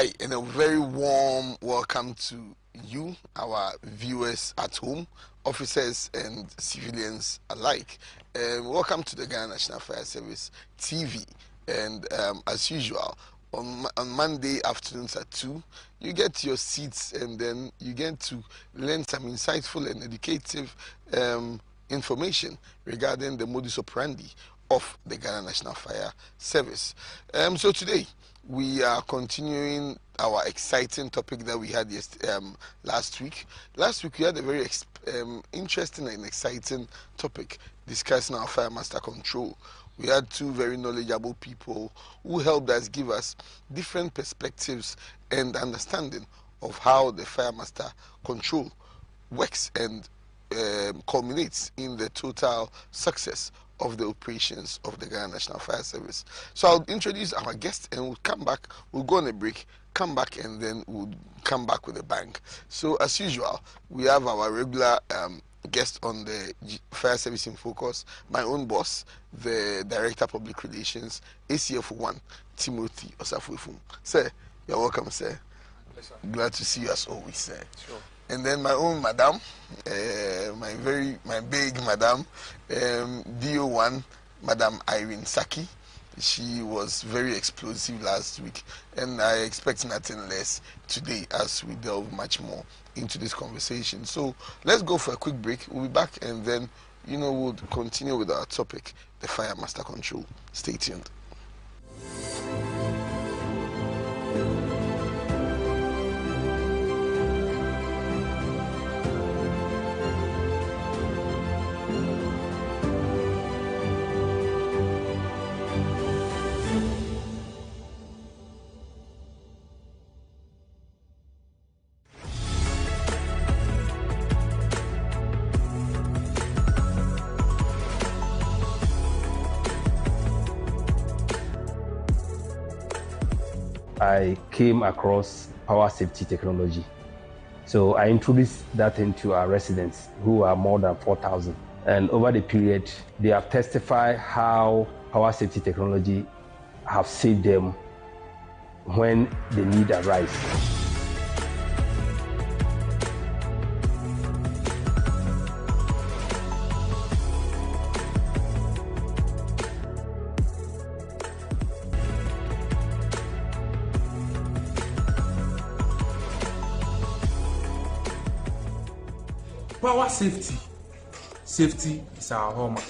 Hi, and a very warm welcome to you, our viewers at home, officers and civilians alike. Welcome to the Ghana National Fire Service TV. And as usual, on Monday afternoons at 2, you get your seats and then you get to learn some insightful and educative information regarding the modus operandi of the Ghana National Fire Service. So today, we are continuing our exciting topic that we had last week. Last week we had a very interesting and exciting topic discussing our fire master control. We had two very knowledgeable people who helped us give us different perspectives and understanding of how the fire master control works and culminates in the total success of the operations of the Ghana National Fire Service. So I'll introduce our guest and we'll come back, we'll go on a break, come back and then we'll come back with a bang. So as usual, we have our regular guest on the Fire Service in Focus, my own boss, the Director of Public Relations, ACF1, Timothy Osafuifum. Sir, you're welcome, sir. Yes, glad to see you as always, sir. Sure. And then my own madam, my big madam, DO1, Madam Irene Saki. She was very explosive last week, and I expect nothing less today as we delve much more into this conversation. So let's go for a quick break. We'll be back, and then we'll continue with our topic, the Fire Master Control. Stay tuned. I came across power safety technology. So I introduced that into our residents, who are more than 4,000. And over the period, they have testified how power safety technology have saved them when the need arises. Power safety. Safety is our hallmark.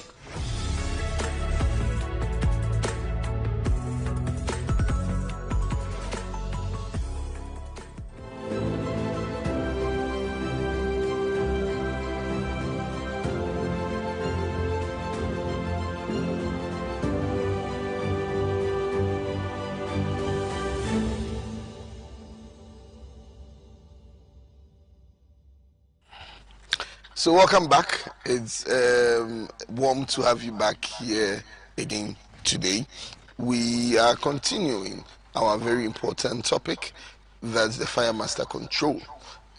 So welcome back. It's warm to have you back here again today. We are continuing our very important topic, that's the Fire Master Control,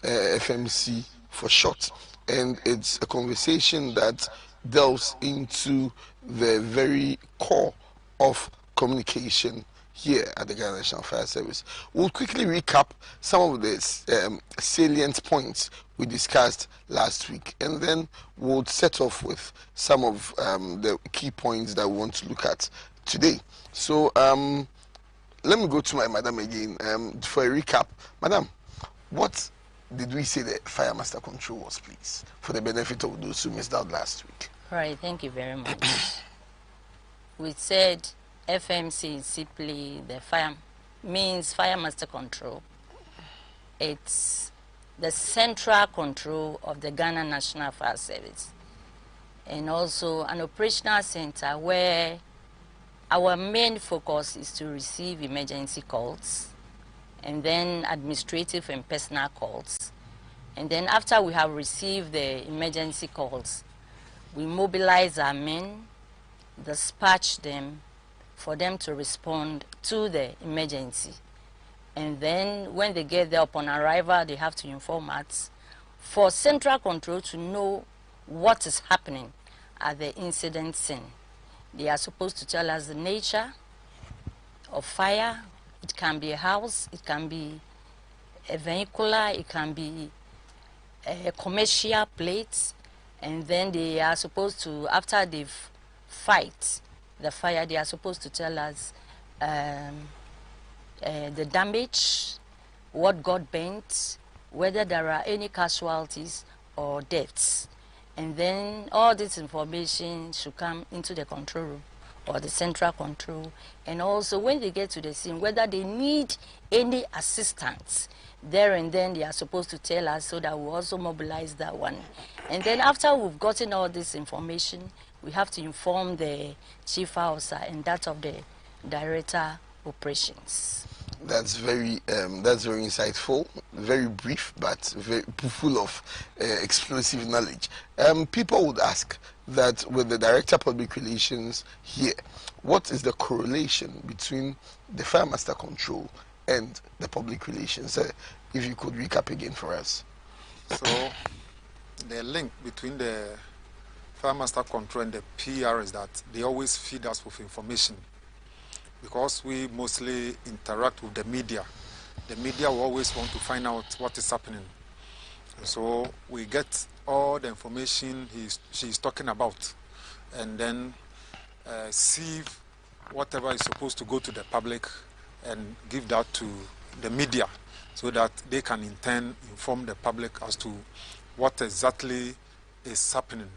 FMC for short. And it's a conversation that delves into the very core of communication here at the Ghana National Fire Service. We'll quickly recap some of the salient points we discussed last week, and then we'll set off with some of the key points that we want to look at today. So let me go to my madam again for a recap. Madam, what did we say the Fire Master Control was, please, for the benefit of those who missed out last week? All right, thank you very much. We said FMC is simply Fire Master Control. It's the central control of the Ghana National Fire Service, and also an operational center where our main focus is to receive emergency calls, and then administrative and personal calls. And then after we have received the emergency calls, we mobilize our men, dispatch them, for them to respond to the emergency. And then when they get there upon arrival, they have to inform us for central control to know what is happening at the incident scene. They are supposed to tell us the nature of fire, It can be a house, it can be a vehicular, it can be a commercial plate, and then they are supposed to, after they've fight the fire, they are supposed to tell us the damage, what got burnt, whether there are any casualties or deaths. And then all this information should come into the control room or the central control. And also when they get to the scene, whether they need any assistance, there and then they are supposed to tell us, so that we also mobilize that one. And then after we've gotten all this information, we have to inform the chief officer and that of the director operations. That's very insightful, very brief, but very full of explosive knowledge. People would ask that with the Director of Public Relations here, what is the correlation between the Fire Master Control and the Public Relations? If you could recap again for us. So, the link between the Fire Master Control and the PR is that they always feed us with information. Because we mostly interact with the media will always want to find out what is happening. So we get all the information she's talking about, and then sieve whatever is supposed to go to the public and give that to the media, so that they can in turn inform the public as to what exactly is happening.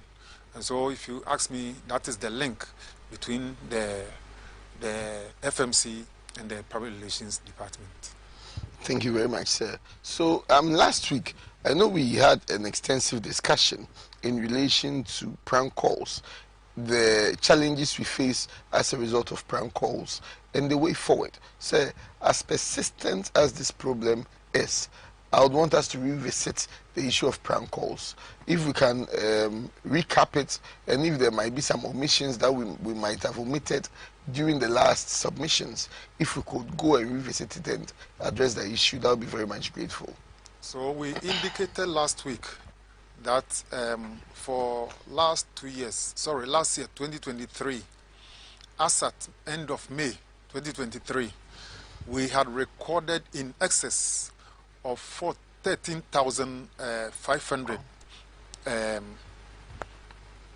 And so if you ask me, that is the link between the FMC and the Public Relations Department. Thank you very much, sir. So last week, I know we had an extensive discussion in relation to prank calls, the challenges we face as a result of prank calls, and the way forward. So, as persistent as this problem is, I would want us to revisit the issue of prank calls. If we can recap it, and if there might be some omissions that we might have omitted during the last submissions, if we could go and revisit it and address the issue, that would be very much grateful. So we indicated last week that for last year, 2023, as at end of May 2023, we had recorded in excess of 13,500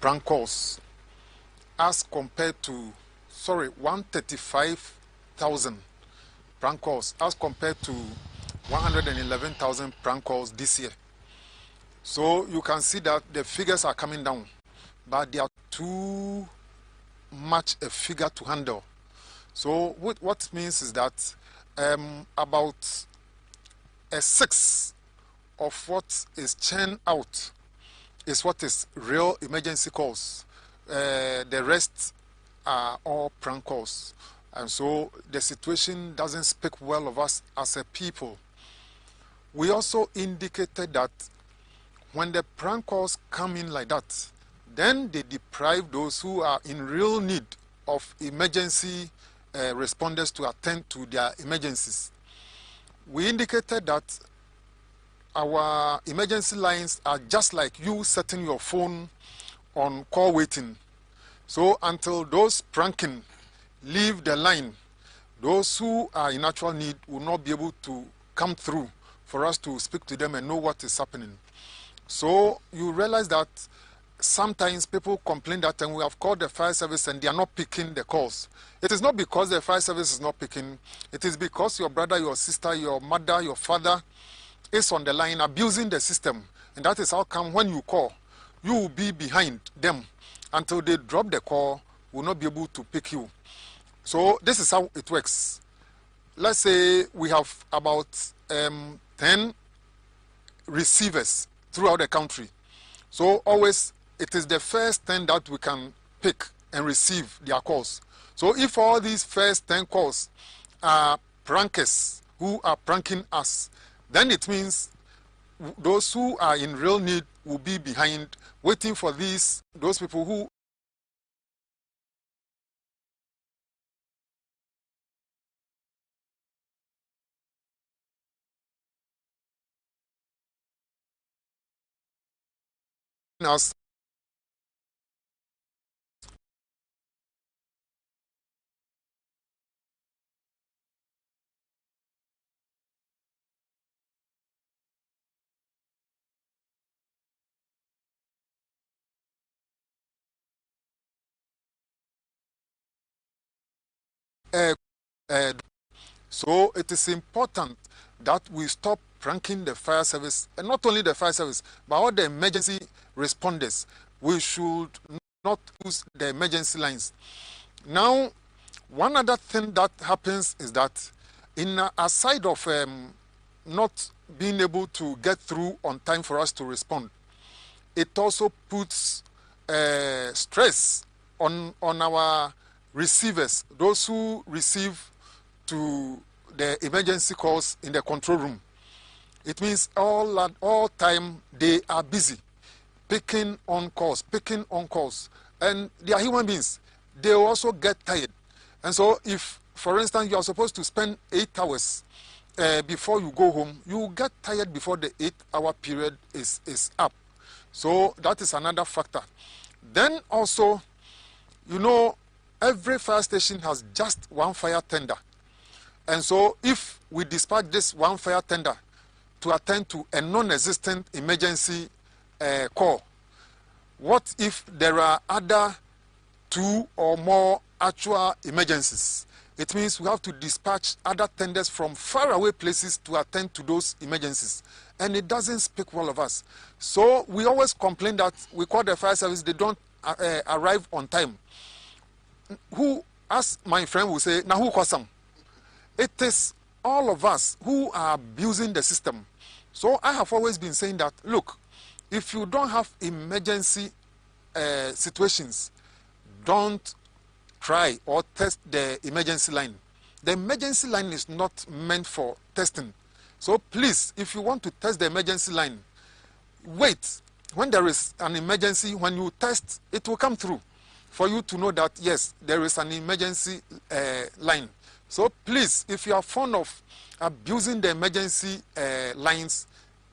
prank calls, as compared to 135,000 prank calls, as compared to 111,000 prank calls this year. So you can see that the figures are coming down, but they are too much a figure to handle. So what it means is that about a sixth of what is churned out is what is real emergency calls. The rest are all prank calls. And so the situation doesn't speak well of us as a people. We also indicated that when the prank calls come in like that, then they deprive those who are in real need of emergency responders to attend to their emergencies. We indicated that our emergency lines are just like you setting your phone on call waiting. So until those pranking leave the line, those who are in actual need will not be able to come through for us to speak to them and know what is happening. So you realize that sometimes people complain that we have called the fire service and they are not picking the calls. It is not because the fire service is not picking. It is because your brother, your sister, your mother, your father is on the line abusing the system. And that is how come when you call, you will be behind them until they drop the call, will not be able to pick you. So this is how it works. Let's say we have about 10 receivers throughout the country. So always it is the first 10 that we can pick and receive their calls. So if all these first 10 calls are prankers who are pranking us, then it means those who are in real need will be behind, waiting for those people who us So it is important that we stop pranking the fire service, and not only the fire service, but all the emergency responders. We should not use the emergency lines. Now, one other thing that happens is that aside of not being able to get through on time for us to respond, it also puts stress on our receivers, those who receive to the emergency calls in the control room. It means all time they are busy picking on calls, and they are human beings. They also get tired. And so if, for instance, you are supposed to spend 8 hours before you go home, you get tired before the 8-hour period is up. So that is another factor. Then also, you know, every fire station has just one fire tender. And so if we dispatch this one fire tender to attend to a non-existent emergency call, what if there are other 2 or more actual emergencies? It means we have to dispatch other tenders from faraway places to attend to those emergencies. And it doesn't speak well of us. So we always complain that we call the fire service, they don't arrive on time. Who, as my friend will say, now who calls them? It is all of us who are abusing the system. So I have always been saying that, look, if you don't have emergency situations, don't try or test the emergency line. The emergency line is not meant for testing. So please, if you want to test the emergency line, wait. When there is an emergency, when you test, it will come through for you to know that, yes, there is an emergency line. So please, if you are fond of abusing the emergency lines,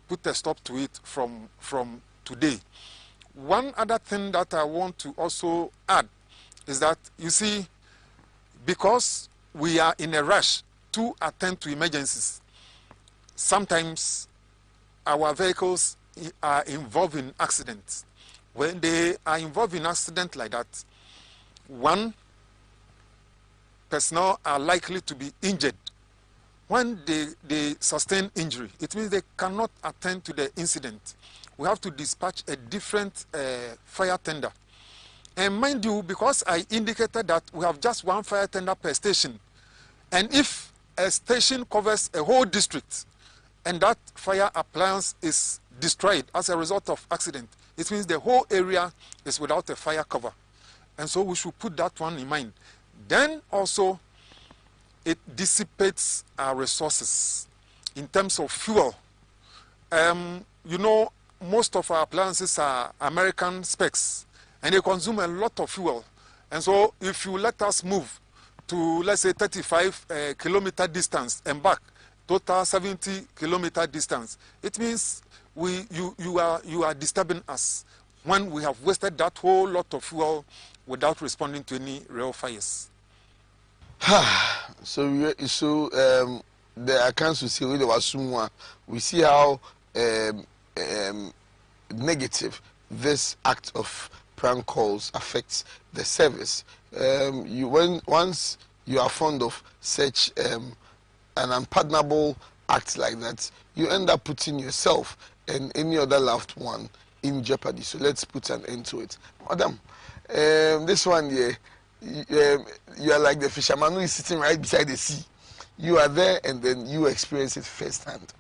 put a stop to it from today. One other thing that I want to also add is that, you see, because we are in a rush to attend to emergencies, sometimes our vehicles are involved in accidents. When they are involved in accidents like that, one, personnel are likely to be injured. When they sustain injury, it means they cannot attend to the incident. We have to dispatch a different fire tender. And mind you, because I indicated that we have just one fire tender per station, and if a station covers a whole district and that fire appliance is destroyed as a result of accident, it means the whole area is without a fire cover. And so we should put that one in mind. Then also, it dissipates our resources in terms of fuel. You know, most of our appliances are American specs, and they consume a lot of fuel. And so if you let us move to, let's say, 35 kilometer distance and back, total 70 kilometer distance, it means you are disturbing us when we have wasted that whole lot of fuel without responding to any real fires. So the accounts we see with the we see how negative this act of prank calls affects the service. Once you are fond of such an unpardonable act like that, you end up putting yourself and any other loved one in jeopardy. So let's put an end to it. Madam, this one here, you are like the fisherman who is sitting right beside the sea. You are there and then you experience it firsthand.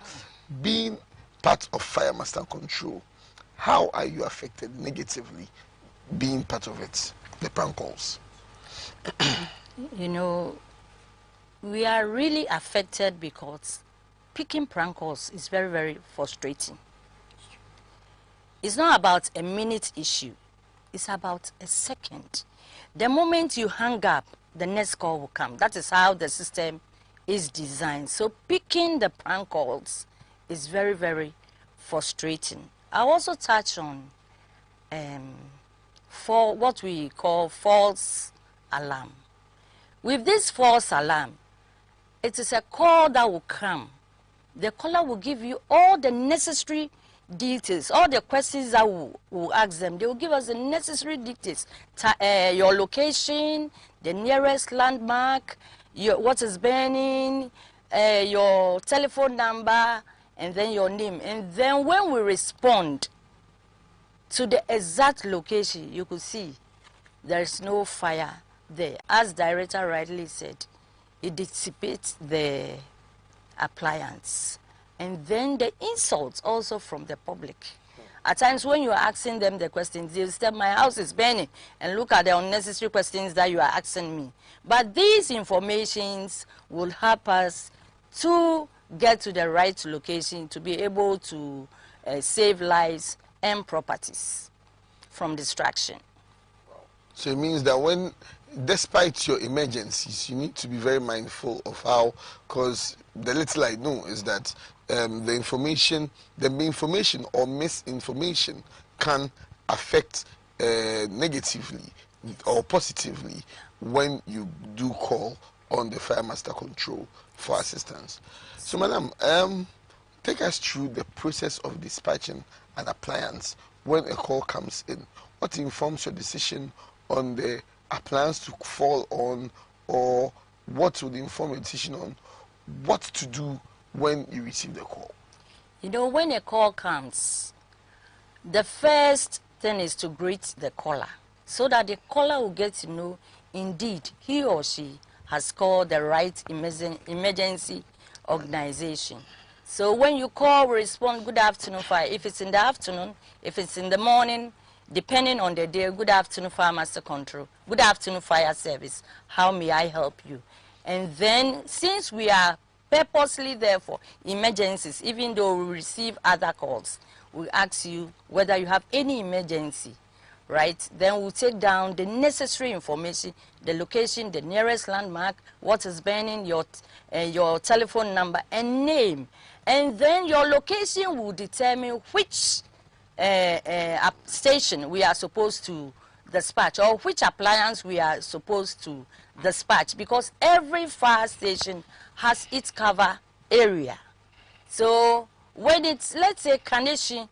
Being part of Fire Master Control, how are you affected negatively being part of it, the prank calls? You know, we are really affected because picking prank calls is very, very frustrating. It's not about a minute issue. It's about a second. The moment you hang up, the next call will come. That is how the system is designed. So picking the prank calls is very, very frustrating. I also touch on for what we call false alarm. With this false alarm, it is a call that will come. The caller will give you all the necessary details, all the questions that we'll ask them. They will give us the necessary details, your location, the nearest landmark, what is burning, your telephone number, and then your name. And then when we respond to the exact location, you could see there is no fire there. As director rightly said, it dissipates the appliance. And then the insults also from the public. At times when you are asking them the questions, they say, my house is burning, and look at the unnecessary questions that you are asking me. But these informations will help us to get to the right location to be able to save lives and properties from distraction. So it means that when, despite your emergencies, you need to be very mindful of how, because the little I know is that the information or misinformation can affect negatively or positively when you do call on the Fire Master Control for assistance. So, madam, take us through the process of dispatching an appliance when a call comes in. What informs your decision on the appliance to fall on, or what would inform your decision on what to do when you receive the call? You know, when a call comes, the first thing is to greet the caller so that the caller will get to know indeed he or she has called the right emergency organization. So when you call, we respond, good afternoon, fire. If it's in the afternoon, if it's in the morning, depending on the day, good afternoon, Fire Master Control, good afternoon, fire service, how may I help you? And then, since we are purposely there for emergencies, even though we receive other calls, we ask you whether you have any emergency, right? Then we'll take down the necessary information, the location, the nearest landmark, what is burning, your telephone number and name. And then your location will determine which station we are supposed to dispatch, or which appliance we are supposed to dispatch, because every fire station has its cover area. So when it's, let's say, Kaneshi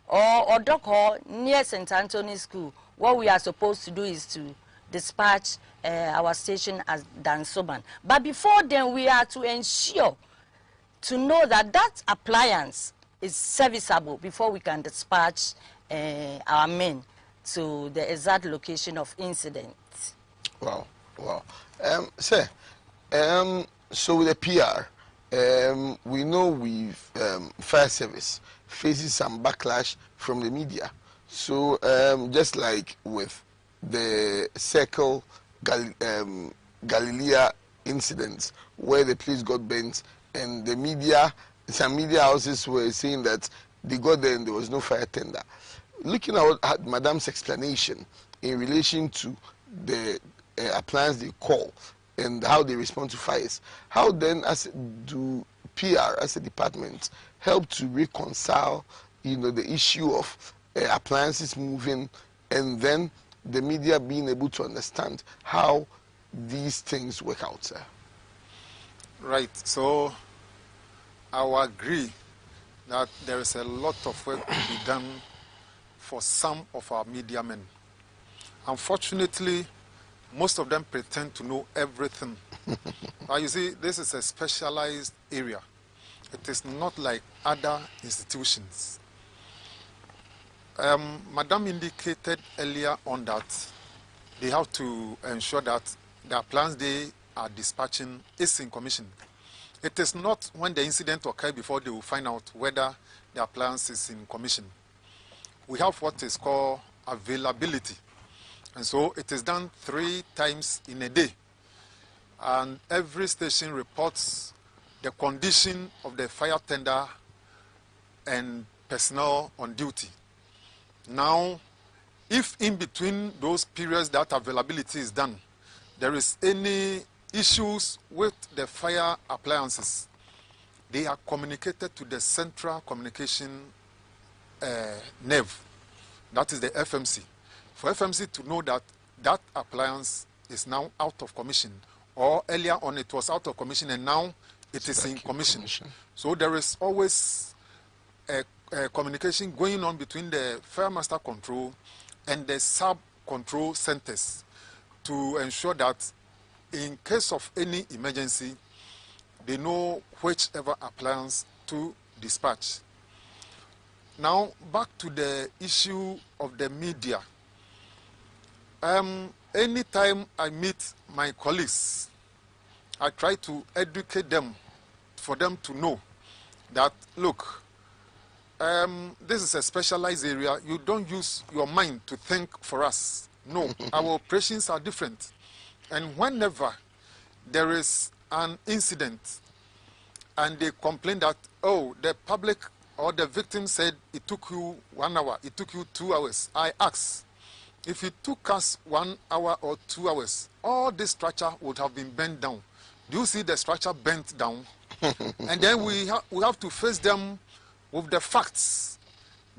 or Doko near St. Anthony's School, what we are supposed to do is to dispatch our station as Dansoman. But before then, we are to ensure to know that that appliance is serviceable before we can dispatch our men to the exact location of incident. Wow, wow. Sir, so with the PR, we know we've fire service faces some backlash from the media. So just like with the Circle Galilea incidents where the police got bent and the media, some media houses were saying that they got there and there was no fire tender. Looking at Madam's explanation in relation to the appliance they call and how they respond to fires, how then do PR as a department help to reconcile, the issue of appliances moving and then the media being able to understand how these things work out, sir? Right. So I will agree that there is a lot of work to be done for some of our media men. Unfortunately, most of them pretend to know everything. You see, this is a specialized area. It is not like other institutions. Madam indicated earlier on that they have to ensure that the appliance they are dispatching is in commission. It is not when the incident occurs before they will find out whether the appliance is in commission. We have what is called availability. And so it is done 3 times in a day. And every station reports the condition of the fire tender and personnel on duty. Now, if in between those periods that availability is done, there is any issues with the fire appliances, they are communicated to the central communication nerve, that is the FMC. For FMC to know that that appliance is now out of commission, or earlier on it was out of commission and now it is in commission. So there is always a communication going on between the Fire Master Control and the sub-control centers to ensure that in case of any emergency, they know whichever appliance to dispatch. Now, back to the issue of the media. Anytime I meet my colleagues, I try to educate them for them to know that, look, this is a specialized area. You don't use your mind to think for us. No, our operations are different. And whenever there is an incident and they complain that, oh, the public or the victim said it took you 1 hour, it took you 2 hours, I ask, if it took us 1 hour or 2 hours, all this structure would have been bent down. Do you see the structure bent down? And then we have to face them with the facts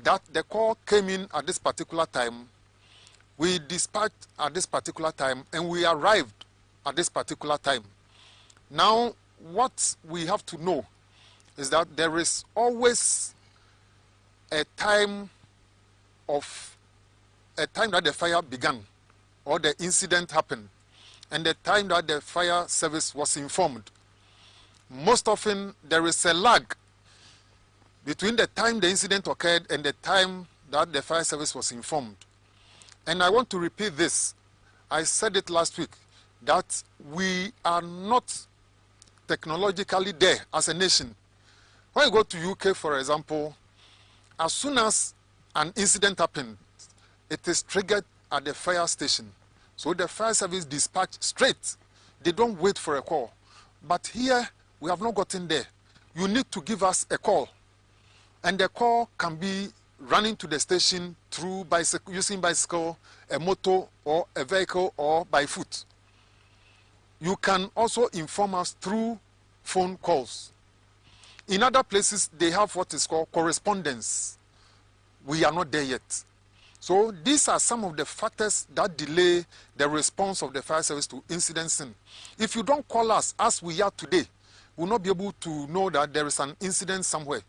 that the call came in at this particular time, we dispatched at this particular time, and we arrived at this particular time. Now, what we have to know is that there is always a time that the fire began or the incident happened, and the time that the fire service was informed. Most often, there is a lag between the time the incident occurred and the time that the fire service was informed. And I want to repeat this. I said it last week, that we are not technologically there as a nation. When you go to UK, for example, as soon as an incident happens, it is triggered at the fire station. So the fire service dispatched straight. They don't wait for a call. But here, we have not gotten there. You need to give us a call. And the call can be running to the station through bicycle, using bicycle, a motor, or a vehicle, or by foot. You can also inform us through phone calls. In other places, they have what is called correspondence. We are not there yet. So these are some of the factors that delay the response of the fire service to incident scene. If you don't call us as we are today, we will not be able to know that there is an incident somewhere.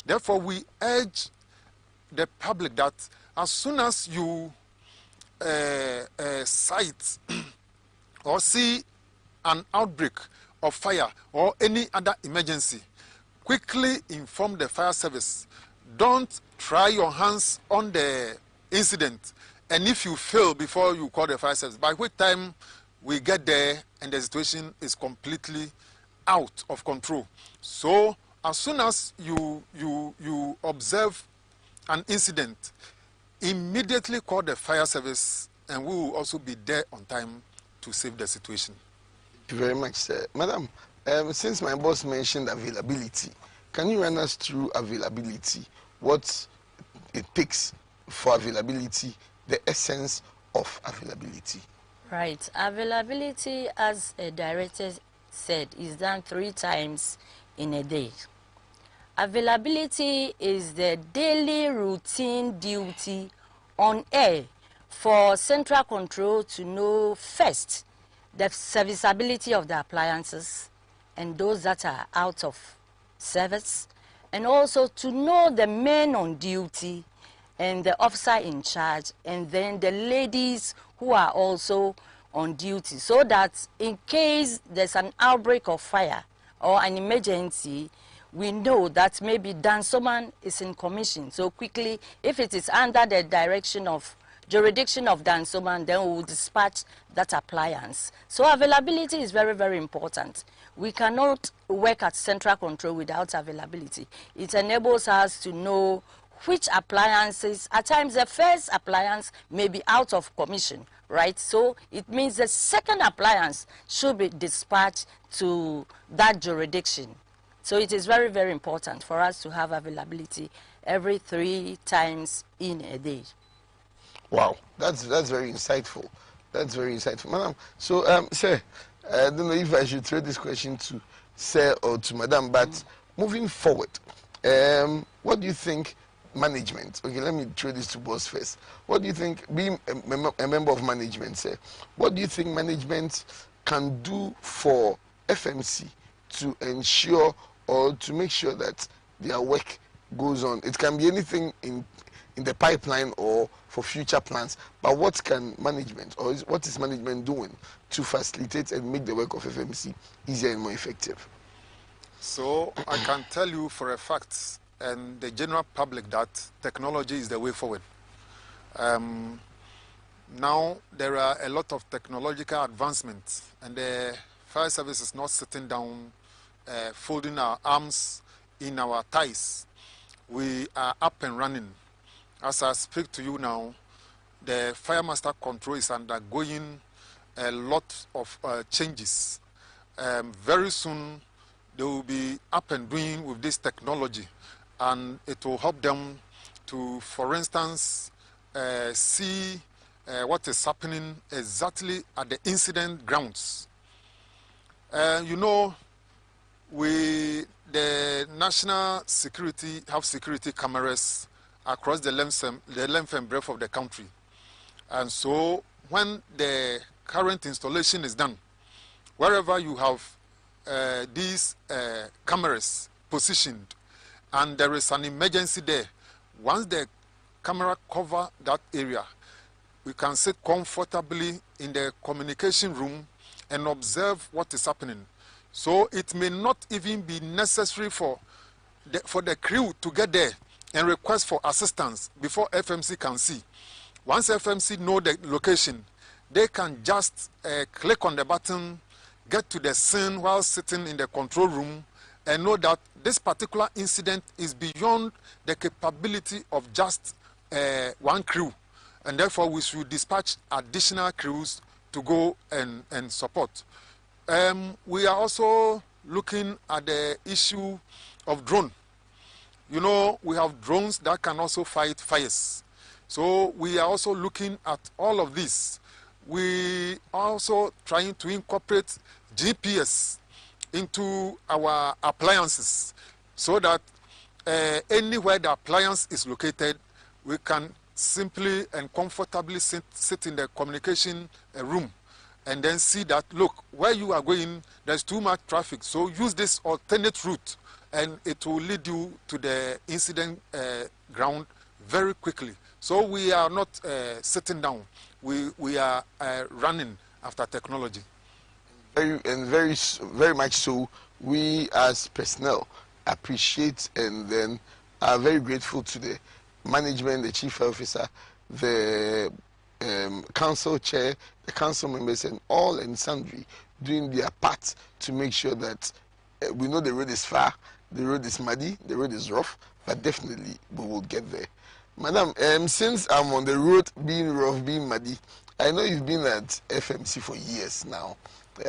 Therefore, we urge the public that as soon as you sight or see an outbreak of fire or any other emergency, quickly inform the fire service. Don't try your hands on the incident. And if you fail before you call the fire service, by which time we get there and the situation is completely out of control. So as soon as you observe an incident, immediately call the fire service, and we will also be there on time to save the situation. Thank you very much, sir. Madam, since my boss mentioned availability, can you run us through availability? What it takes for availability, the essence of availability? Right. Availability, as a director said, is done 3 times in a day. Availability is the daily routine duty on air for central control to know first the serviceability of the appliances and those that are out of service, and also to know the men on duty and the officer in charge, and then the ladies who are also on duty, so that in case there's an outbreak of fire or an emergency, we know that maybe Dansoman is in commission. So quickly, if it is under the jurisdiction of Dansoman, then we will dispatch that appliance. So availability is very, very important. We cannot work at central control without availability. It enables us to know which appliances, at times the first appliance may be out of commission, right? So it means the second appliance should be dispatched to that jurisdiction. So it is very, very important for us to have availability every 3 times in a day. Wow, that's very insightful. That's very insightful, madam. So, sir, I don't know if I should throw this question to sir or to madam, but moving forward, what do you think management? Okay, let me throw this to boss first. What do you think, being a member of management, sir? What do you think management can do for FMC to ensure or to make sure that their work goes on? It can be anything in in the pipeline or for future plans. But what can management, or what is management doing to facilitate and make the work of FMC easier and more effective? So I can tell you for a fact, and the general public, that technology is the way forward. Now there are a lot of technological advancements, and the fire service is not sitting down, folding our arms in our ties. We are up and running. As I speak to you now, the Fire Master Control is undergoing a lot of changes. Very soon, they will be up and doing with this technology, and it will help them to, for instance, see what is happening exactly at the incident grounds. You know, the national security have security cameras across the length and breadth of the country. And so when the current installation is done, wherever you have these cameras positioned and there is an emergency there, once the camera cover that area, we can sit comfortably in the communication room and observe what is happening. So it may not even be necessary for the crew to get there and request for assistance before FMC can see. Once FMC know the location, they can just click on the button, get to the scene while sitting in the control room, and know that this particular incident is beyond the capability of just one crew. And therefore, we should dispatch additional crews to go and support. We are also looking at the issue of drone. You know, we have drones that can also fight fires. So we are also looking at all of this. We are also trying to incorporate GPS into our appliances so that anywhere the appliance is located, we can simply and comfortably sit in the communication room and then see that, look, where you are going, there's too much traffic. So use this alternate route and it will lead you to the incident ground very quickly. So we are not sitting down. We are running after technology. Very much so. We as personnel appreciate and then are very grateful to the management, the chief officer, the council chair, the council members, and all and sundry doing their part to make sure that we know the road is far, the road is muddy, the road is rough, but definitely we will get there. Madam, since I'm on the road being rough, being muddy, I know you've been at FMC for years now.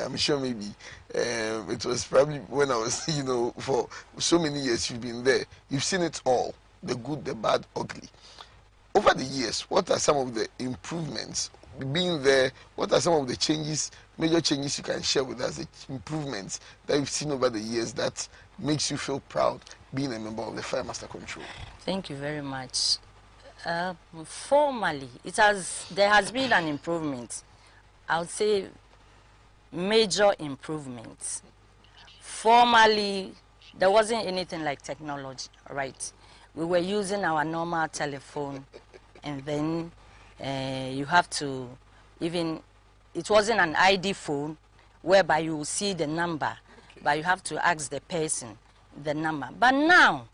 I'm sure maybe it was probably when I was, you know, for so many years you've been there. You've seen it all, the good, the bad, ugly. Over the years, what are some of the improvements? Being there, what are some of the changes, major changes you can share with us, the improvements that you've seen over the years that makes you feel proud being a member of the Fire Master Control? Thank you very much. Formally, there has been an improvement. I would say major improvements. Formally, there wasn't anything like technology, right? We were using our normal telephone, and then you have to it wasn't an ID phone whereby you will see the number, but you have to ask the person the number. But now,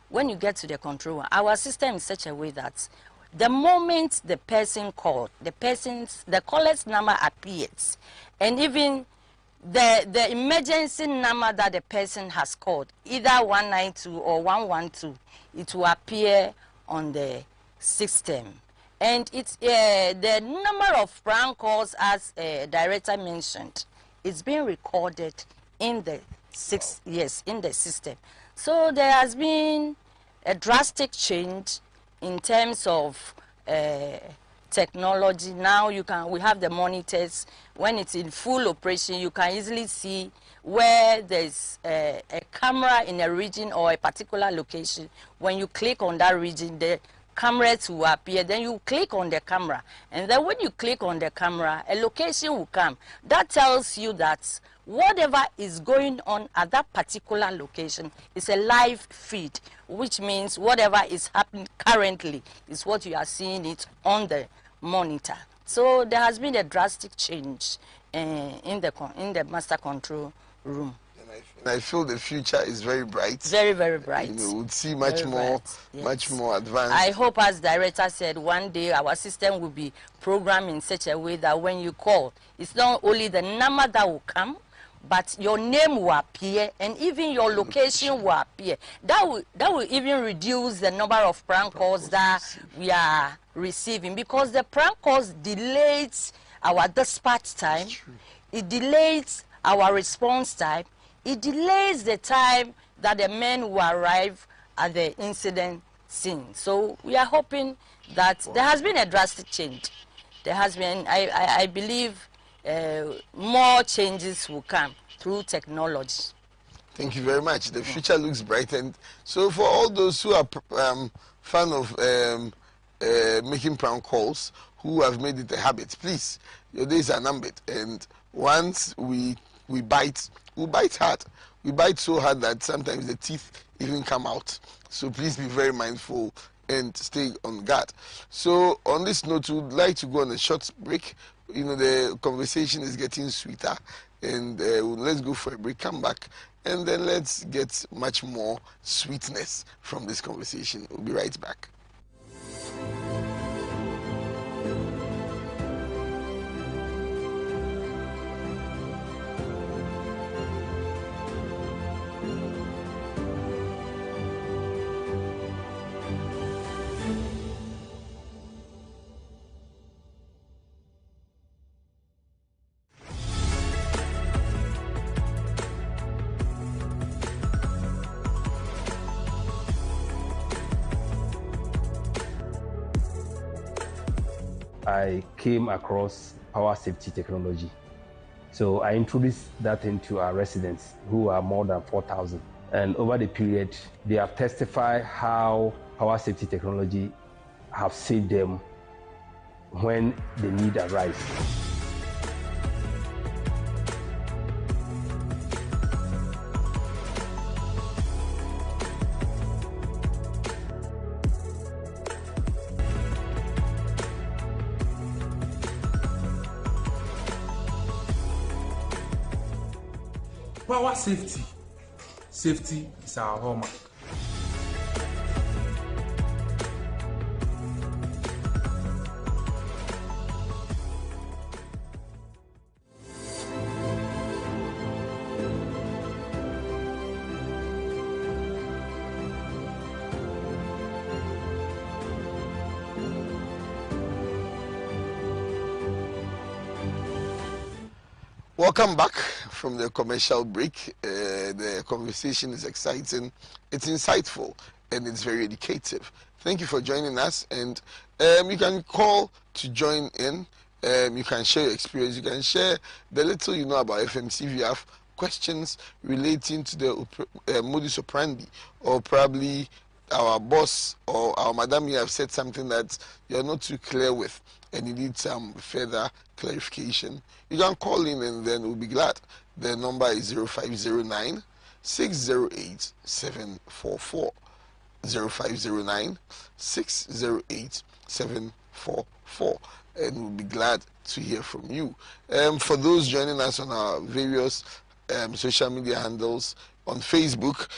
when you get to the control room, our system is such a way that the moment the person called, the caller's number appears, and even the emergency number that the person has called, either 192 or 112, it will appear on the system. And it's the number of prank calls, as director mentioned, it's being recorded in the in the system. So there has been a drastic change in terms of technology. Now we have the monitors. When it's in full operation, you can easily see where there's a camera in a region or a particular location. When you click on that region, the cameras will appear. Then you click on the camera, and then when you click on the camera, a location will come. That tells you that whatever is going on at that particular location is a live feed, which means whatever is happening currently is what you are seeing it on the monitor. So there has been a drastic change in the master control room. And I feel the future is very bright. Very, very bright. You know, we'll see much more advanced. I hope, as director said, one day our system will be programmed in such a way that when you call, it's not only the number that will come, but your name will appear and even your location will appear. That will even reduce the number of prank calls that we are receiving, because the prank calls delays our dispatch time, it delays our response time, it delays the time that the men will arrive at the incident scene. So we are hoping that there has been a drastic change. There has been, I believe, more changes will come through technology. Thank you very much. The future looks bright. And so for all those who are fan of making prank calls, who have made it a habit, please, your days are numbered. And once we bite, we bite hard. We bite so hard that sometimes the teeth even come out. So please be very mindful and stay on guard. So on this note, we would like to go on a short break. You know, the conversation is getting sweeter, and let's go for a break, come back, and then let's get much more sweetness from this conversation. We'll be right back. I came across power safety technology. So I introduced that into our residents, who are more than 4,000. And over the period, they have testified how power safety technology have saved them when the need arises. Power safety. Safety is our hallmark. Welcome back from the commercial break. The conversation is exciting, it's insightful, and it's very educative. Thank you for joining us, and you can call to join in. You can share your experience. You can share the little you know about FMC. If you have questions relating to the modus operandi, or probably our boss or our madam, you have said something that you're not too clear with and you need some further clarification, you can call in and then we'll be glad. The number is 0509 608 744. 0509 608 744, and we'll be glad to hear from you. For those joining us on our various social media handles, on Facebook,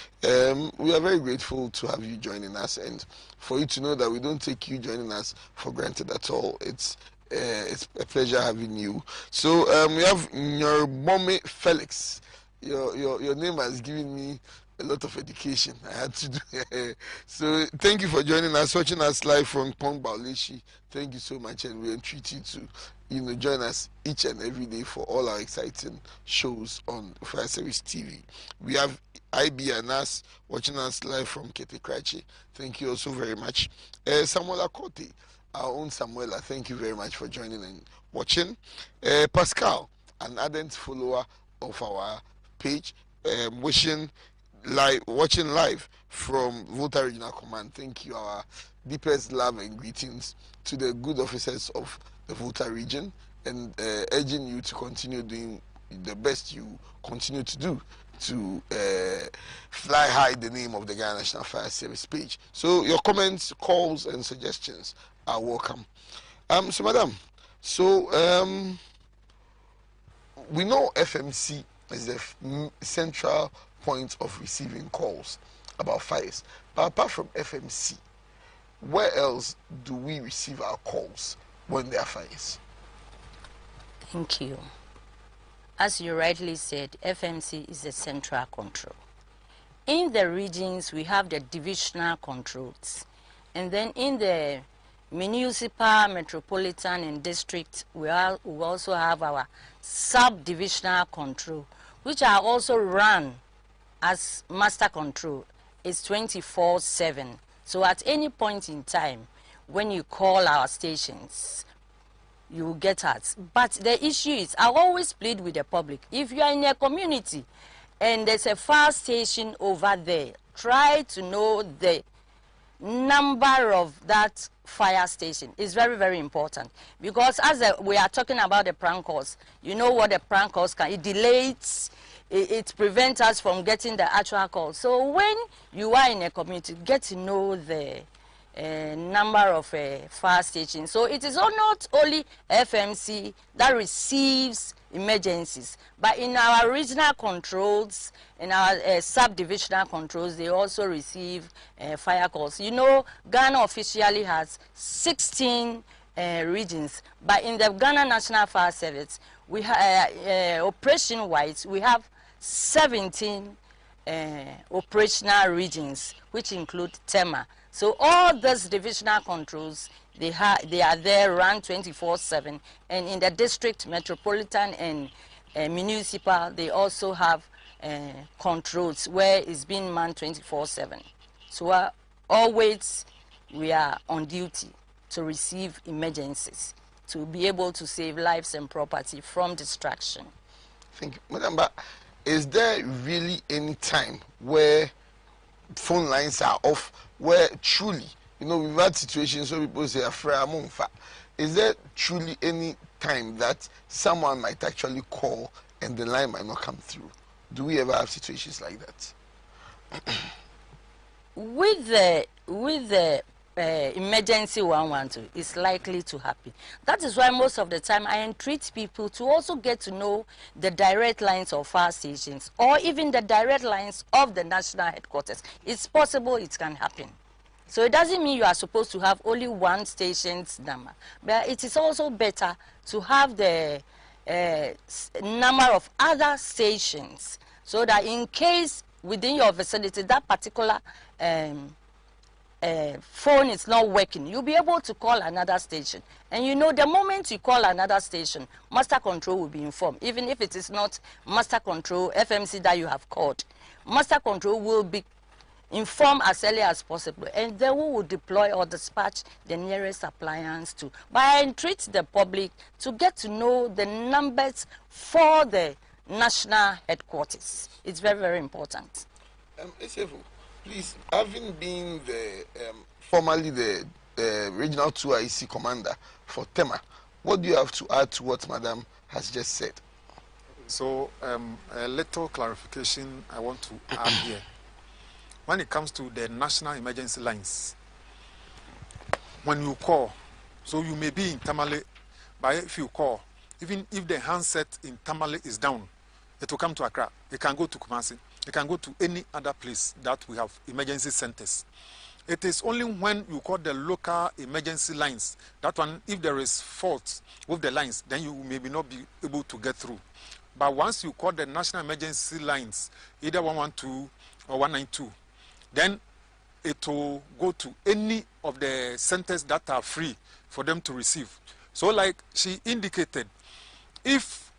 we are very grateful to have you joining us, and for you to know that we don't take you joining us for granted at all. It's a pleasure having you. So we have Nyorbome Felix. Your name has given me a lot of education. I had to do. So thank you for joining us, watching us live from Pong Bauleshi. Thank you so much, and we entreat you to join us each and every day for all our exciting shows on Fire Service TV. We have IB and us watching us live from Kete Krachi. Thank you also very much. Samuela Kote, our own Samuela, thank you very much for joining and watching. Pascal, an ardent follower of our page, watching live from Volta Regional Command. Thank you. Our deepest love and greetings to the good officers of the Volta region, and urging you to continue doing the best you continue to do to fly high the name of the Ghana National Fire Service page. So your comments, calls, and suggestions are welcome. So madam, we know FMC is the central point of receiving calls about fires. But apart from FMC, where else do we receive our calls when there are fires? Thank you. As you rightly said, FMC is the central control. In the regions, we have the divisional controls. And then in the municipal, metropolitan, and district, we also have our sub-divisional control, which are also run as master control. It's 24/7. So at any point in time, when you call our stations, you will get us. But the issue is, I always plead with the public. If you are in a community and there's a fire station over there, try to know the number of that fire station. Is very, very important. Because as we are talking about the prank calls, you know what the prank calls can, it delays, it prevents us from getting the actual call. So when you are in a community, get to know the number of fire stations. So it is not only FMC that receives emergencies, but in our regional controls, in our sub-divisional controls, they also receive fire calls. You know, Ghana officially has 16 regions, but in the Ghana National Fire Service, we operation-wise, we have 17 operational regions, which include Tema. So all those divisional controls, they are there, run 24/7, and in the district, metropolitan, and municipal, they also have controls where it's being manned 24/7. So always we are on duty to receive emergencies, to be able to save lives and property from destruction. Thank you, Madam. But is there really any time where phone lines are off, where truly, you know, we've had situations where people say, is there truly any time that someone might actually call and the line might not come through? Do we ever have situations like that? With the emergency 112, it's likely to happen. That is why most of the time I entreat people to also get to know the direct lines of fire stations, or even the direct lines of the national headquarters. It's possible it can happen. So it doesn't mean you are supposed to have only one station's number, but it is also better to have the number of other stations, so that in case within your vicinity that particular phone is not working, you'll be able to call another station. And you know, the moment you call another station, master control will be informed. Even if it is not master control, FMC that you have called, master control will be informed as early as possible, and then we will deploy or dispatch the nearest appliance to. But I entreat the public to get to know the numbers for the national headquarters. It's very, very important. Esefu, please, having been the formerly the Regional 2 IEC commander for Tema, what do you have to add to what Madam has just said? So a little clarification I want to add here. When it comes to the national emergency lines, when you call, so you may be in Tamale, but if you call, even if the handset in Tamale is down, it will come to Accra. It can go to Kumasi. It can go to any other place that we have emergency centers. It is only when you call the local emergency lines, that one, if there is fault with the lines, then you maybe not be able to get through. But once you call the national emergency lines, either 112 or 192, then it will go to any of the centers that are free for them to receive. So like she indicated, if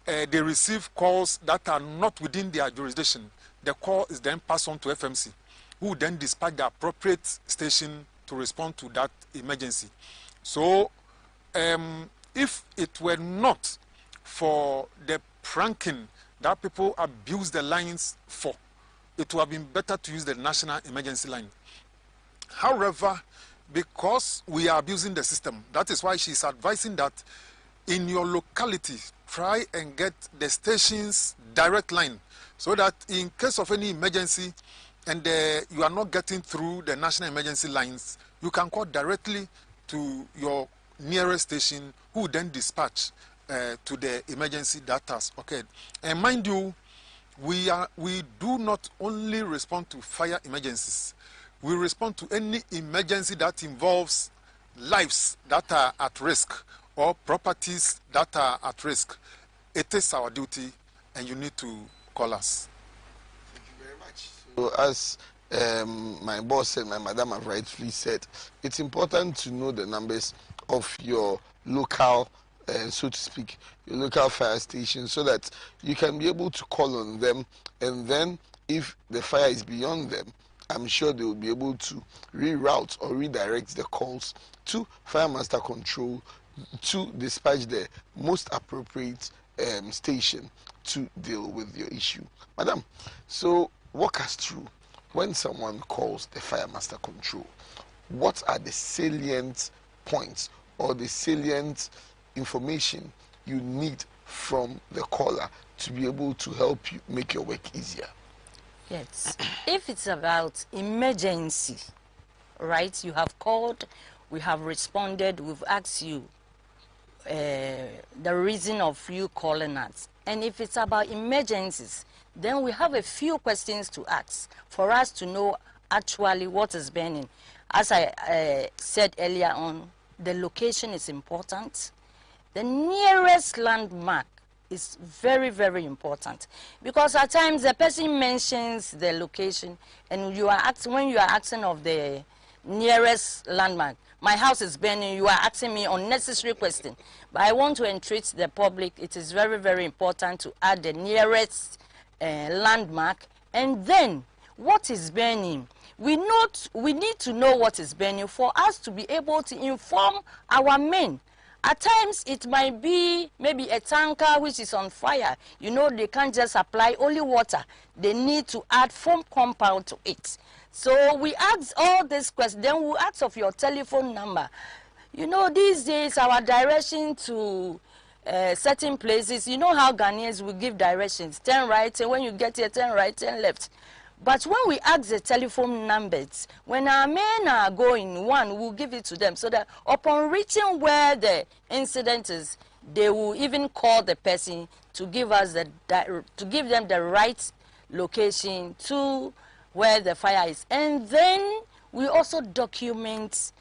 they receive calls that are not within their jurisdiction, the call is then passed on to FMC, who then dispatch the appropriate station to respond to that emergency. So if it were not for the pranking that people abuse the lines for, it would have been better to use the national emergency line. However, because we are abusing the system, that is why she's advising that in your locality, try and get the station's direct line so that in case of any emergency and you are not getting through the national emergency lines, you can call directly to your nearest station, who then dispatch to the emergency that has occurred. And mind you, we do not only respond to fire emergencies. We respond to any emergency that involves lives that are at risk or properties that are at risk. It is our duty, and you need to call us. Thank you very much. So as my boss and my madam have rightfully said, it's important to know the numbers of your local, so to speak, your local fire station, so that you can be able to call on them, and then if the fire is beyond them, I'm sure they will be able to reroute or redirect the calls to Fire Master Control to dispatch the most appropriate station to deal with your issue. Madam, so walk us through, when someone calls the Fire Master Control, what are the salient points or the salient information you need from the caller to be able to help you make your work easier? Yes. If it's about emergency, right, you have called, we have responded, we've asked you the reason of you calling us. And if it's about emergencies, then we have a few questions to ask for us to know actually what is burning. As I said earlier on, the location is important. The nearest landmark is very, very important, because at times the person mentions the location, and you are asking, when you are asking of the nearest landmark, my house is burning, you are asking me unnecessary question. But I want to entreat the public, it is very, very important to add the nearest landmark, and then what is burning. We need to know what is burning for us to be able to inform our men. At times, it might be maybe a tanker which is on fire. You know, they can't just apply only water. They need to add foam compound to it. So we ask all these questions. Then we ask of your telephone number. You know, these days, our direction to certain places, you know how Ghanaians will give directions. Turn right, and when you get here, turn right, turn left. But when we ask the telephone numbers, when our men are going, one will give it to them, so that upon reaching where the incident is, they will even call the person to give us to give them the right location to where the fire is. And then we also document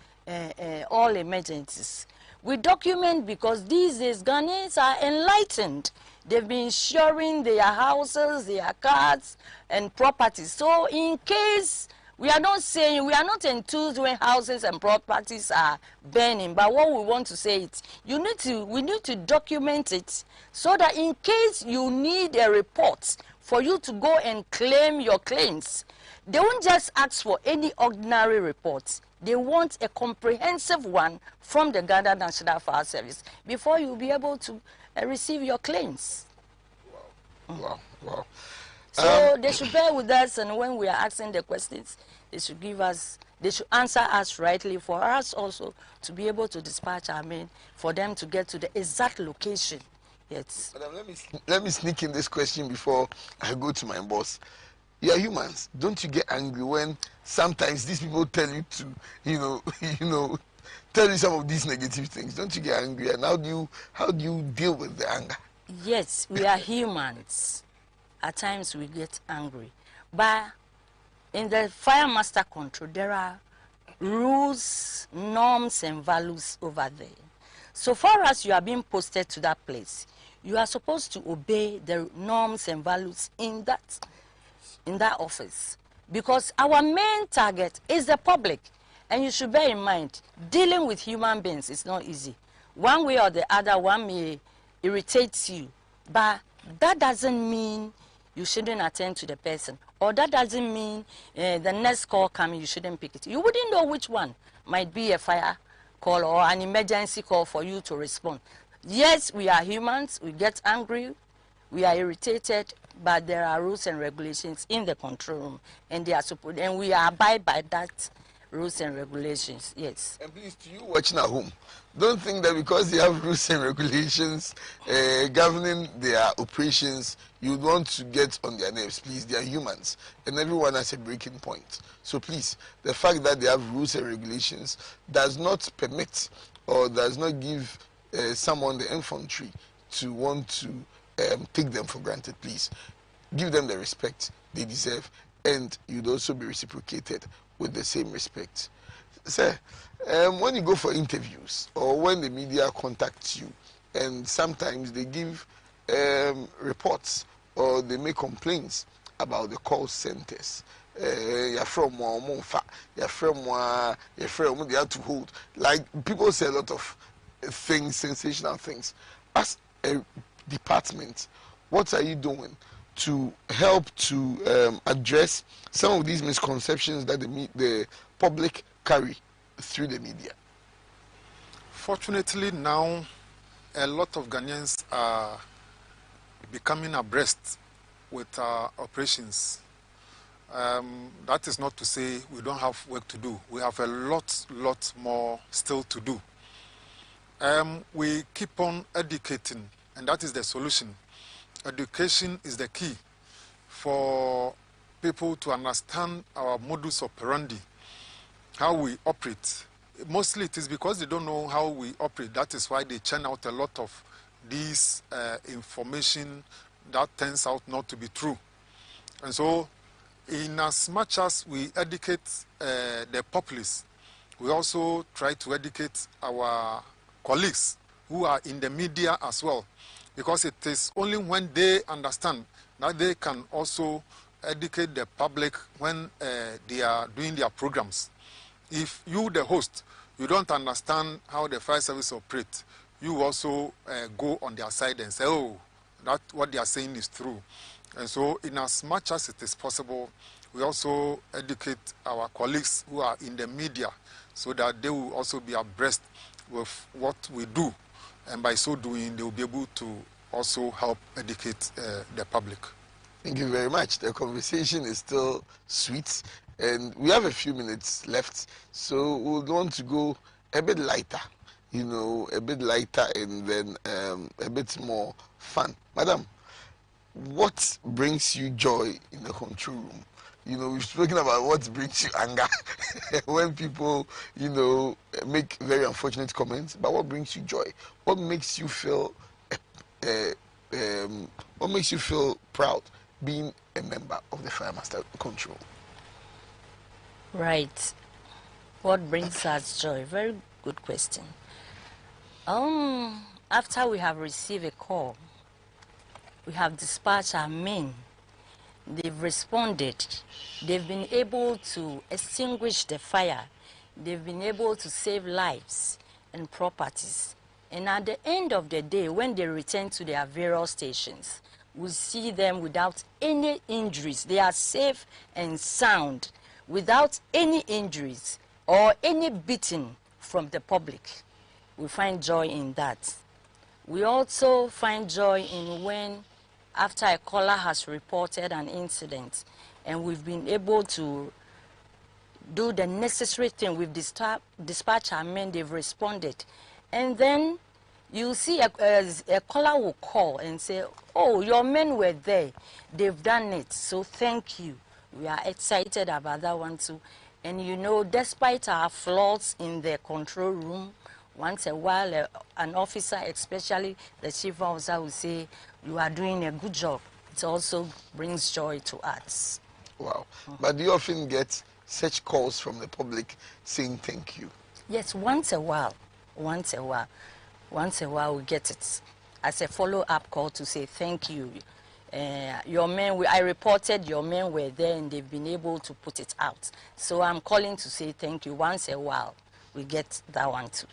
all emergencies. We document because these days Ghanaians are enlightened. They've been insuring their houses, their cars, and properties. So in case, we are not enthused when houses and properties are burning, but what we want to say is, we need to document it, so that in case you need a report for you to go and claim your claims, they won't just ask for any ordinary report. They want a comprehensive one from the Ghana National Fire Service before you'll be able to receive your claims. Wow. So they should bear with us, and when we are asking the questions, they should answer us rightly, for us also to be able to dispatch our men, for them to get to the exact location. Yes. Madam, let me sneak in this question before I go to my boss. You are humans. Don't you get angry when sometimes these people tell you to, tell you some of these negative things? Don't you get angry? And how do you deal with the anger? Yes, we are humans. At times we get angry. But in the Fire Master Control, there are rules, norms, and values over there. So far as you are being posted to that place, you are supposed to obey the norms and values in that office. Because our main target is the public. And you should bear in mind, dealing with human beings is not easy. One way or the other, one may irritate you. But that doesn't mean you shouldn't attend to the person. Or that doesn't mean the next call coming, you shouldn't pick it. You wouldn't know which one might be a fire call or an emergency call for you to respond. Yes, we are humans. We get angry. We are irritated. But there are rules and regulations in the control room. And we abide by that rules and regulations. Yes. And please, to you watching at home, don't think that because they have rules and regulations governing their operations, you want to get on their nerves. Please, they are humans, and everyone has a breaking point. So please, the fact that they have rules and regulations does not permit or does not give someone the infantry to want to take them for granted. Please, give them the respect they deserve, and you'd also be reciprocated with the same respect. Sir, when you go for interviews or when the media contacts you, and sometimes they give reports or they make complaints about the call centers. You're from you're from they have to hold. Like, people say a lot of things, sensational things. As a department, what are you doing to help to address some of these misconceptions that the public carry through the media? Fortunately, now a lot of Ghanaians are becoming abreast with our operations. That is not to say we don't have work to do. We have a lot more still to do. We keep on educating, and that is the solution. Education is the key for people to understand our modus operandi, how we operate. Mostly it is because they don't know how we operate. That is why they churn out a lot of this information that turns out not to be true. And so, in as much as we educate the populace, we also try to educate our colleagues who are in the media as well, because it is only when they understand that they can also educate the public when they are doing their programs. If you, the host, you don't understand how the fire service operates, you also go on their side and say, oh, that what they are saying is true. And so, in as much as it is possible, we also educate our colleagues who are in the media so that they will also be abreast with what we do. And by so doing, they will be able to also help educate the public. Thank you very much. The conversation is still sweet, and we have a few minutes left, so we'll want to go a bit lighter, a bit lighter, and then a bit more fun. Madam, what brings you joy in the control room? We've spoken about what brings you anger when people, make very unfortunate comments, but what brings you joy? What makes you feel proud being a member of the Fire Master Control? Right. What brings us joy? Very good question. After we have received a call, we have dispatched our men. They've responded. They've been able to extinguish the fire. They've been able to save lives and properties. And at the end of the day, when they return to their various stations, we see them without any injuries. They are safe and sound, without any injuries or any beating from the public. We find joy in that. We also find joy in when, after a caller has reported an incident and we've been able to do the necessary thing, we've dispatched our men, they've responded. And then you see a caller will call and say, oh, your men were there, they've done it, so thank you. We are excited about that one too. And despite our flaws in the control room, once a while, an officer, especially the chief officer, will say, you are doing a good job. It also brings joy to us. Wow. But do you often get such calls from the public saying thank you? Yes, once a while. Once a while we get it as a follow-up call to say thank you. Your men, I reported your men were there and they've been able to put it out. So I'm calling to say thank you. Once a while, we get that one too.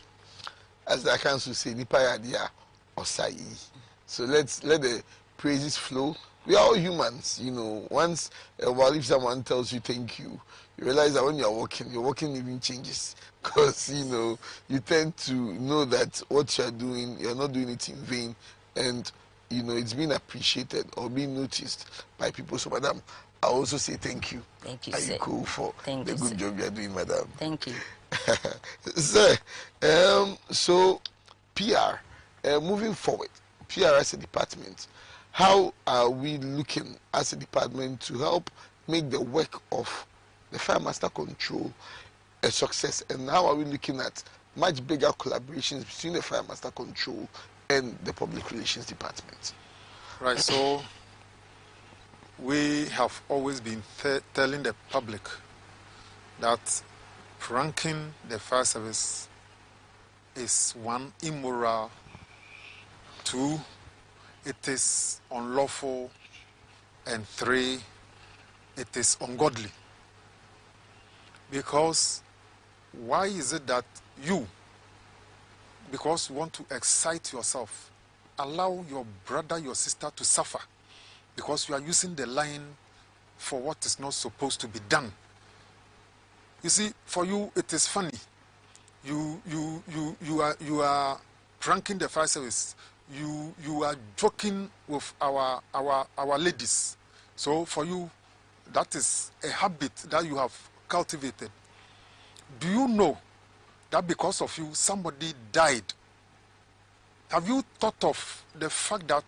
As the council say, Nipa Yadia Osai. So let the praises flow. We are all humans, Once a while, if someone tells you thank you, you realize that when you're walking, your walking even changes. Because, you tend to know that what you're doing, you're not doing it in vain. And, it's being appreciated or being noticed by people. So, madam, I also say thank you. Thank you, Are sir. you cool for Thank the you, good sir. job you are doing, madam? Thank you. Sir, so PR, moving forward, PR as a department, how are we looking as a department to help make the work of the Fire Master Control a success, and how are we looking at much bigger collaborations between the Fire Master Control and the Public Relations Department? Right, so we have always been telling the public that pranking the fire service is one, immoral, two, it is unlawful, and three, it is ungodly. Because why is it that you, because you want to excite yourself, allow your brother, your sister to suffer because you are using the line for what is not supposed to be done? You see, for you it is funny. You are pranking the fire service. You are joking with our ladies. So for you, that is a habit that you have cultivated. Do you know that because of you, somebody died? Have you thought of the fact that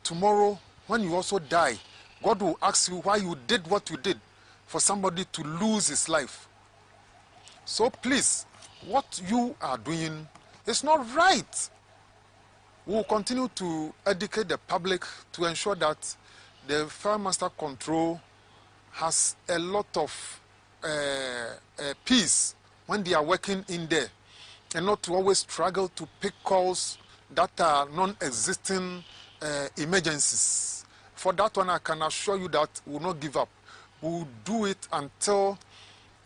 tomorrow, when you also die, God will ask you why you did what you did for somebody to lose his life? So please, what you are doing is not right. We will continue to educate the public to ensure that the Fire Master Control has a lot of peace when they are working in there, and not to always struggle to pick calls that are non-existing emergencies. For that one, I can assure you that we will not give up. We will do it until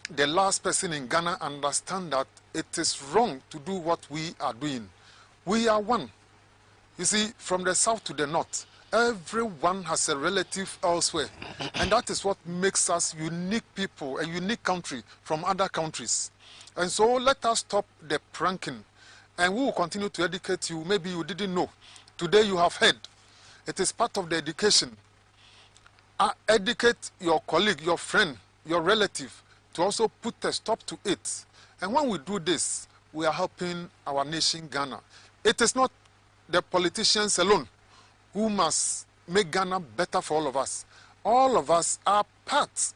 the last person in Ghana understand that it is wrong to do what we are doing. We are one. You see, from the south to the north, everyone has a relative elsewhere. And that is what makes us unique people, a unique country from other countries. And so let us stop the pranking. And we will continue to educate you. Maybe you didn't know. Today you have heard. It is part of the education. Educate your colleague, your friend, your relative to also put a stop to it. And when we do this, we are helping our nation, Ghana. It is not the politicians alone who must make Ghana better for all of us. All of us are part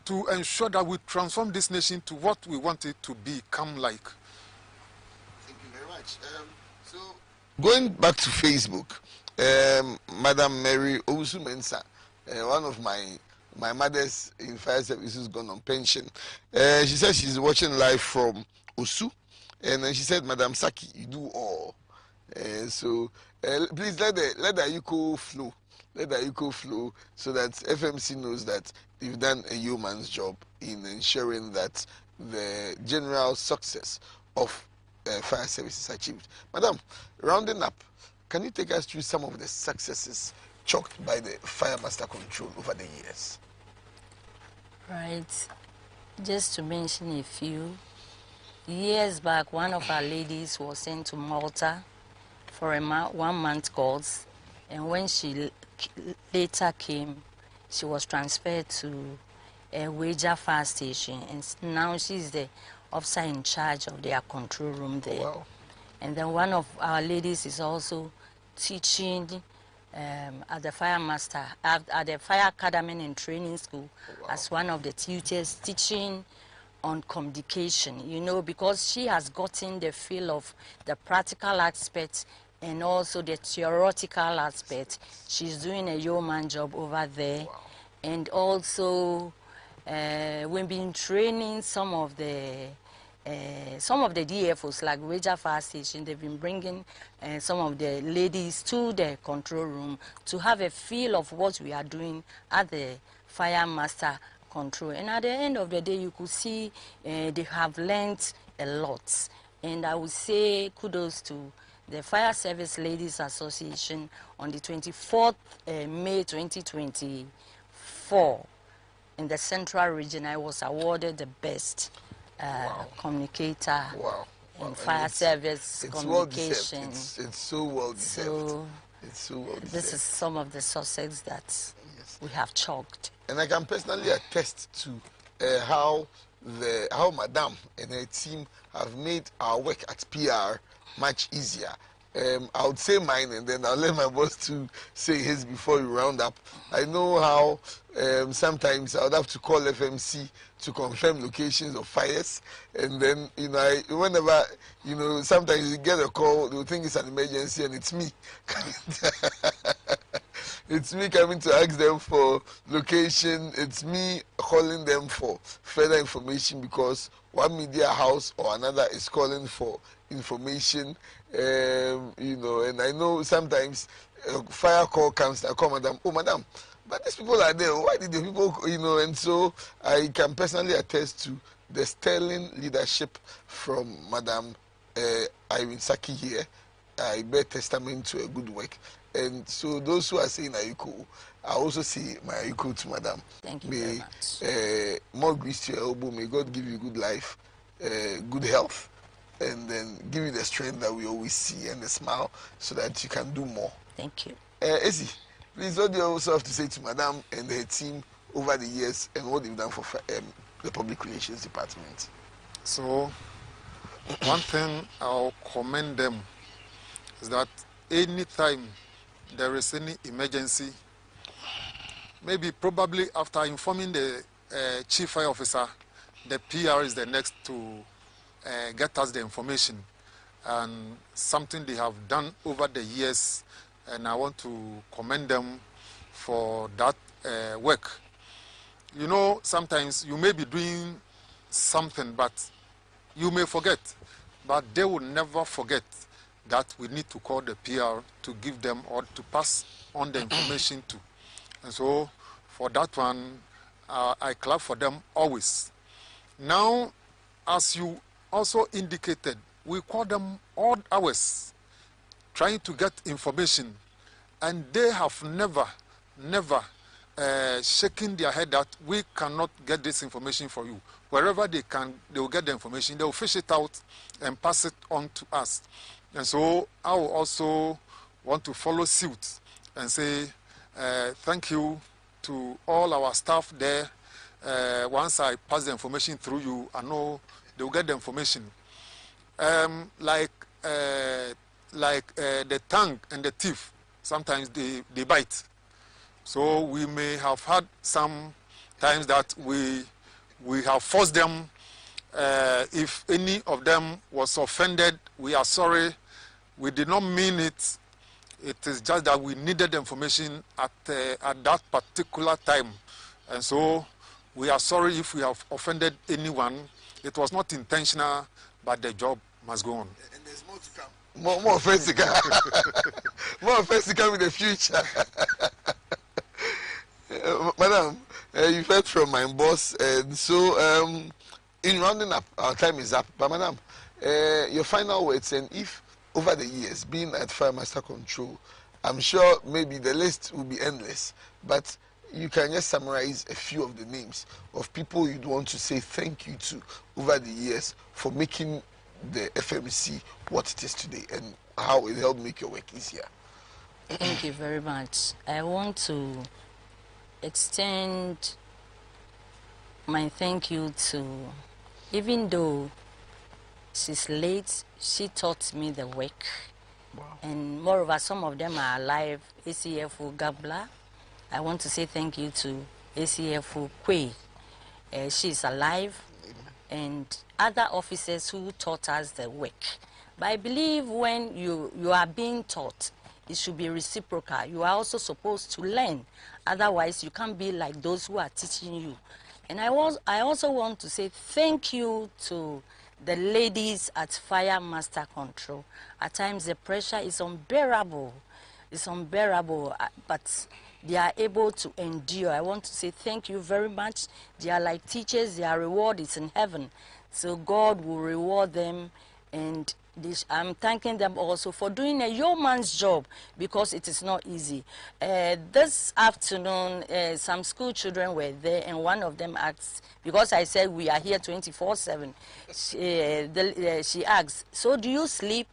to ensure that we transform this nation to what we want it to become like. Thank you very much. So, going back to Facebook, Madam Mary Owusu Mensah, one of my mothers in fire services, gone on pension. She said she's watching live from Osu, and then she said, Madam Saki, you do all. So please let the echo flow. Let the echo flow so that FMC knows that they've done a yeoman's job in ensuring that the general success of fire services is achieved. Madam, rounding up, can you take us through some of the successes chalked by the Fire Master Control over the years? Right. Just to mention a few, years back, one of our ladies was sent to Malta for a 1 month course, and when she later came, she was transferred to a Wager fire station, and now she's the officer in charge of their control room there. Wow. And then one of our ladies is also teaching at the Fire Master, at the Fire Academy and Training School, as one of the tutors, teaching on communication, you know, because she has gotten the feel of the practical aspect and also the theoretical aspect. She's doing a yeoman job over there. Wow. And also we've been training some of the DFOs, like Wager Fire Station. They've been bringing some of the ladies to the control room to have a feel of what we are doing at the Fire Master Control. And at the end of the day, you could see they have learned a lot. And I would say kudos to the Fire Service Ladies Association. On the 24th May 2024, in the Central Region, I was awarded the best communicator in fire service communication. It's so well deserved. So it's so well deserved. this is some of the success that Yes. we have chalked. And I can personally attest to how Madam and her team have made our work at PR much easier. I would say mine, and then I'll let my boss to say his before we round up. I know how sometimes I would have to call FMC to confirm locations of fires, and then whenever sometimes you get a call, they'll think it's an emergency, and it's me. It's me coming to ask them for location. It's me calling them for further information because one media house or another is calling for information. And I know sometimes a fire call comes. I call madam. Oh, madam, but these people are there. Why did the people, And so I can personally attest to the sterling leadership from Madam Irene Saki here. I bear testament to a good work. And so those who are saying Ayuko, I also say my Ayuko to Madam. Thank you very much. More grace to your elbow. May God give you good life, good health, and then give you the strength that we always see and the smile so that you can do more. Thank you. Ezzy, please, what do you also have to say to Madam and her team over the years and what they've done for the Public Relations Department? So, one thing I'll commend them is that anytime there is any emergency, probably after informing the chief fire officer, the PR is the next to get us the information. And something they have done over the years, and I want to commend them for that work. Sometimes you may be doing something, but you may forget. But they will never forget that we need to call the PR to give them or to pass on the information to. And so for that one, I clap for them always. Now, as you also indicated, we call them odd hours trying to get information, and they have never shaking their head that we cannot get this information for you. Wherever they can, they will get the information, they will fish it out and pass it on to us. And so I will also want to follow suit and say thank you to all our staff there. Once I pass the information through you, I know they will get the information. Like the tongue and the teeth, sometimes they bite. So we may have had some times that we have forced them. If any of them was offended, we are sorry. We did not mean it. It is just that we needed the information at that particular time. And so we are sorry if we have offended anyone. It was not intentional, but the job must go on. And there's more to come. More offense to come. More offense to come in the future. Madam, you've heard from my boss. And so in rounding up, our time is up. But Madam, your final words, and if over the years being at Fire Master Control, I'm sure maybe the list will be endless, but you can just summarize a few of the names of people you'd want to say thank you to over the years for making the FMC what it is today and how it helped make your work easier. Thank you very much. I want to extend my thank you to, even though she's late, she taught me the work. Wow. And moreover, some of them are alive. ACFO Gabla. I want to say thank you to ACFO Kwe. She's alive. And other officers who taught us the work. But I believe when you are being taught, it should be reciprocal. You are also supposed to learn. Otherwise, you can't be like those who are teaching you. And I also want to say thank you to the ladies at Fire Master Control. At times, the pressure is unbearable. It's unbearable, but they are able to endure. I want to say thank you very much. They are like teachers. Their reward is in heaven. So God will reward them, and I'm thanking them also for doing a yeoman's job, because it is not easy. This afternoon, some school children were there, and one of them asked, because I said we are here 24/7, she asked, so do you sleep?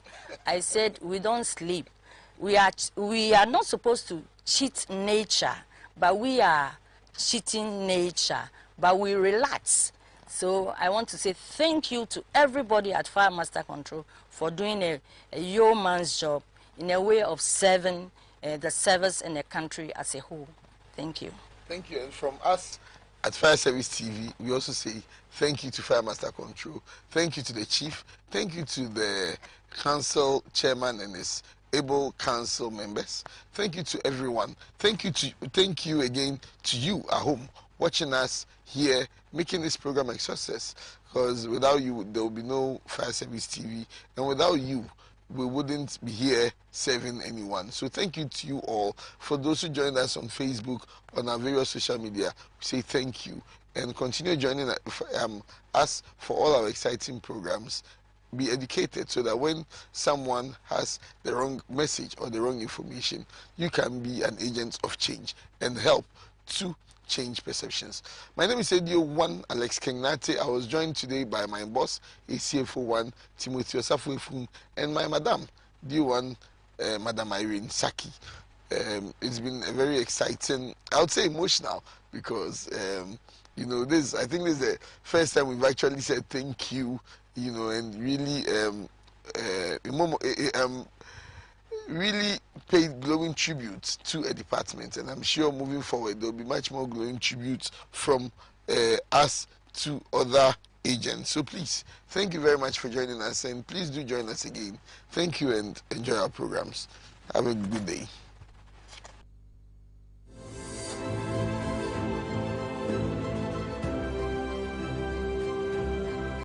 I said, we don't sleep. We are not supposed to cheat nature, but we are cheating nature, but we relax. So I want to say thank you to everybody at Fire Master Control for doing a yeoman's job in a way of serving the service and the country as a whole. Thank you. Thank you. And from us at Fire Service TV, we also say thank you to Fire Master Control. Thank you to the chief. Thank you to the council chairman and his able council members. Thank you to everyone. Thank you again to you at home watching us here, making this program a success. Because without you, there will be no Fire Service TV, and without you, we wouldn't be here serving anyone. So thank you to you all. For those who joined us on Facebook, on our various social media, we say thank you, and continue joining us for all our exciting programs. Be educated so that when someone has the wrong message or the wrong information, you can be an agent of change and help to change perceptions. My name is ADO1 Alex Kengnate. I was joined today by my boss, ACFO1 Timothy Osafo, and my madam, D1 Madam Irene Saki. It's been a very exciting, I would say emotional, because you know, I think this is the first time we've actually said thank you, you know, and really really paid glowing tribute to a department, and I'm sure moving forward there will be much more glowing tributes from us to other agents. So please, thank you very much for joining us, and please do join us again. Thank you, and enjoy our programs. Have a good day.